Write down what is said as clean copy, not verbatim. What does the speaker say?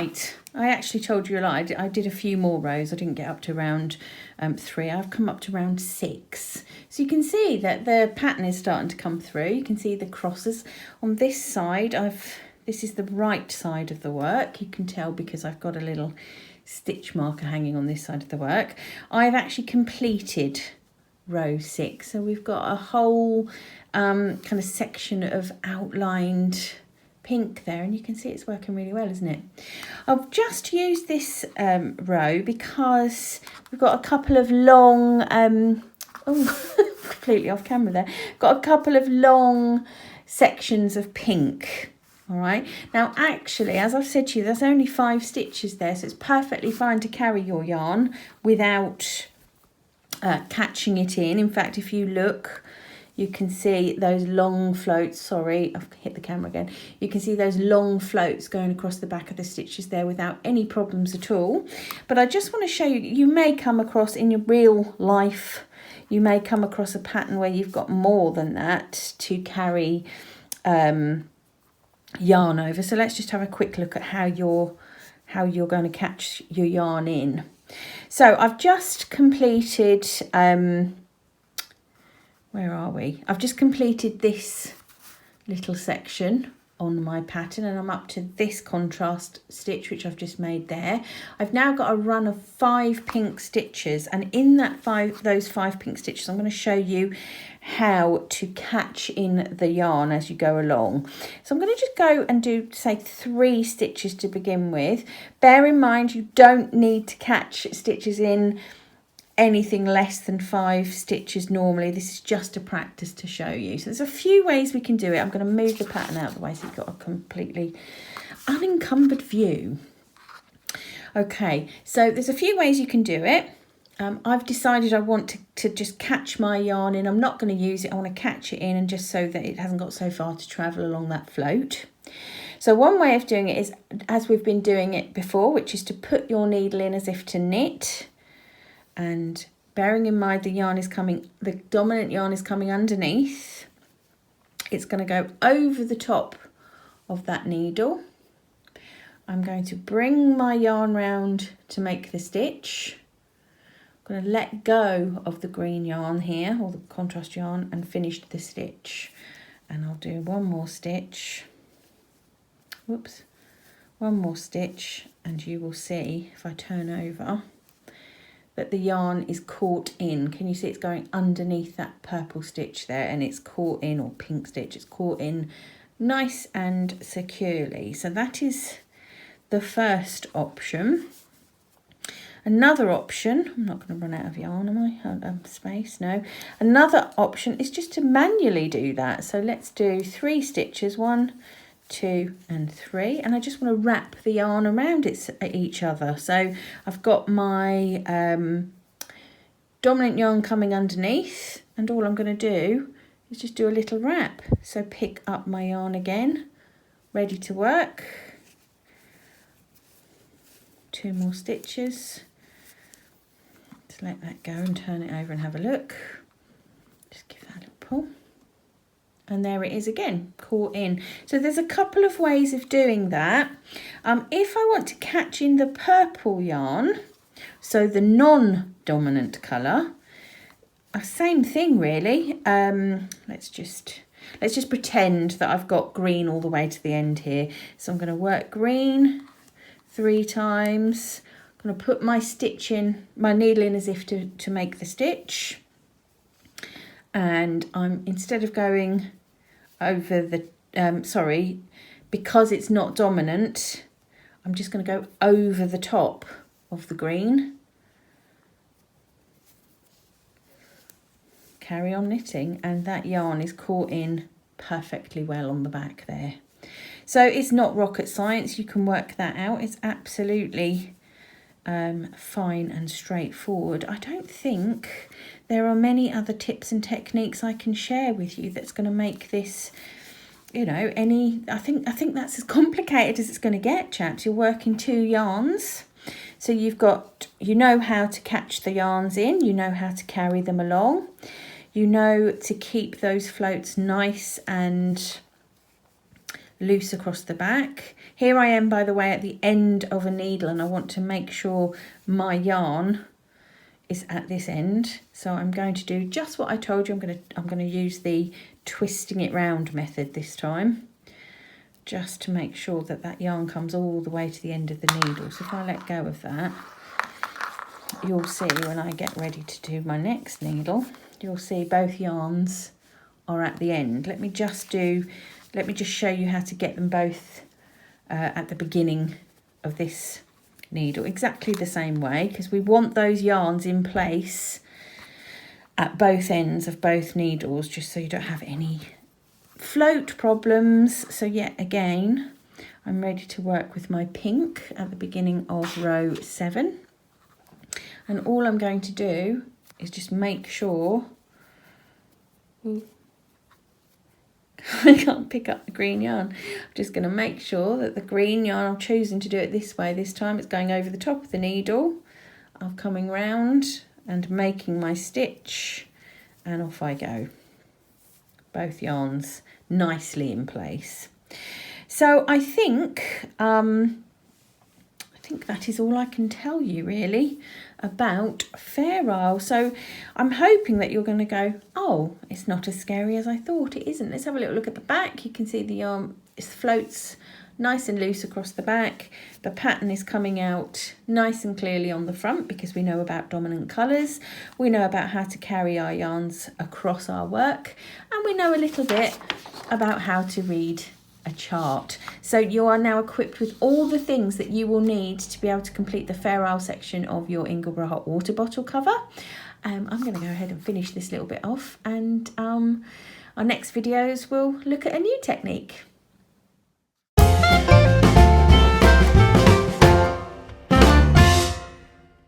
right. I actually told you a lie. I did a few more rows. I didn't get up to round 3. I've come up to round 6. So you can see that the pattern is starting to come through. You can see the crosses on this side. This is the right side of the work. You can tell because I've got a little stitch marker hanging on this side of the work. I've actually completed row 6. So we've got a whole kind of section of outlined pink there, and you can see it's working really well, isn't it? I've just used this row because we've got a couple of long completely off camera there, got a couple of long sections of pink. All right, now actually, as I've said to you, there's only 5 stitches there, so it's perfectly fine to carry your yarn without catching it in. In fact, if you look, you can see those long floats. Sorry, I've hit the camera again. You can see those long floats going across the back of the stitches there without any problems at all. But I just want to show you, you may come across in your real life, you may come across a pattern where you've got more than that to carry yarn over. So let's just have a quick look at how you're going to catch your yarn in. So I've just completed where are we? I've just completed this little section on my pattern, and I'm up to this contrast stitch which I've just made there. I've now got a run of 5 pink stitches, and in those 5 pink stitches I'm going to show you how to catch in the yarn as you go along. So I'm going to just go and do, say, 3 stitches to begin with. Bear in mind you don't need to catch stitches in anything less than 5 stitches normally. This is just a practice to show you. So there's a few ways we can do it. I'm going to move the pattern out of the way so you've got a completely unencumbered view. Okay, so there's a few ways you can do it. I've decided I want to just catch my yarn in. I'm not going to use it. I want to catch it in, and just so that it hasn't got so far to travel along that float. So one way of doing it is as we've been doing it before, which is to put your needle in as if to knit. And bearing in mind the dominant yarn is coming underneath, it's going to go over the top of that needle. I'm going to bring my yarn round to make the stitch. I'm going to let go of the green yarn here, or the contrast yarn, and finish the stitch. And I'll do one more stitch. Whoops. One more stitch, and you will see if I turn over that the yarn is caught in. Can you see it's going underneath that purple stitch there, and it's caught in, or pink stitch, it's caught in nice and securely. So that is the first option. Another option, I'm not going to run out of yarn, am I? Space, no. Another option is just to manually do that. So let's do 3 stitches, 1, 2 and 3, and I just want to wrap the yarn around each other. So I've got my dominant yarn coming underneath, and all I'm going to do is just do a little wrap. So pick up my yarn again, ready to work. 2 more stitches. Just let that go and turn it over and have a look. Just give that a little pull. And there it is again, caught in. So there's a couple of ways of doing that. If I want to catch in the purple yarn, so the non-dominant colour, same thing really. Let's just pretend that I've got green all the way to the end here. So I'm going to work green 3 times. I'm going to put my needle in as if to make the stitch. And I'm, instead of going over the, because it's not dominant, I'm just going to go over the top of the green. Carry on knitting, and that yarn is caught in perfectly well on the back there. So it's not rocket science, you can work that out. It's absolutely fine and straightforward. I don't think there are many other tips and techniques I can share with you that's going to make this, you know, I think that's as complicated as it's going to get, chaps. You're working 2 yarns, so you know how to catch the yarns in, you know how to carry them along, you know to keep those floats nice and loose across the back. Here I am, by the way, at the end of a needle, and I want to make sure my yarn is at this end. So I'm going to do just what I told you. I'm going to use the twisting it round method this time, just to make sure that that yarn comes all the way to the end of the needle. So if I let go of that, you'll see when I get ready to do my next needle, you'll see both yarns are at the end. Let me just show you how to get them both at the beginning of this needle, exactly the same way, because we want those yarns in place at both ends of both needles, just so you don't have any float problems. So yet again, I'm ready to work with my pink at the beginning of row 7, and all I'm going to do is just make sure I can't pick up the green yarn. I'm just going to make sure that the green yarn, I'm choosing to do it this way this time. It's going over the top of the needle. I'm coming round and making my stitch, and off I go. Both yarns nicely in place. So I think that is all I can tell you really about Fairisle. So I'm hoping that you're going to go, oh, it's not as scary as I thought. It isn't. Let's have a little look at the back. You can see the yarn floats nice and loose across the back. The pattern is coming out nice and clearly on the front, because we know about dominant colours. We know about how to carry our yarns across our work, and we know a little bit about how to read a chart. So you are now equipped with all the things that you will need to be able to complete the Fairisle section of your Ingleborough hot water bottle cover. I'm going to go ahead and finish this little bit off, and our next videos will look at a new technique.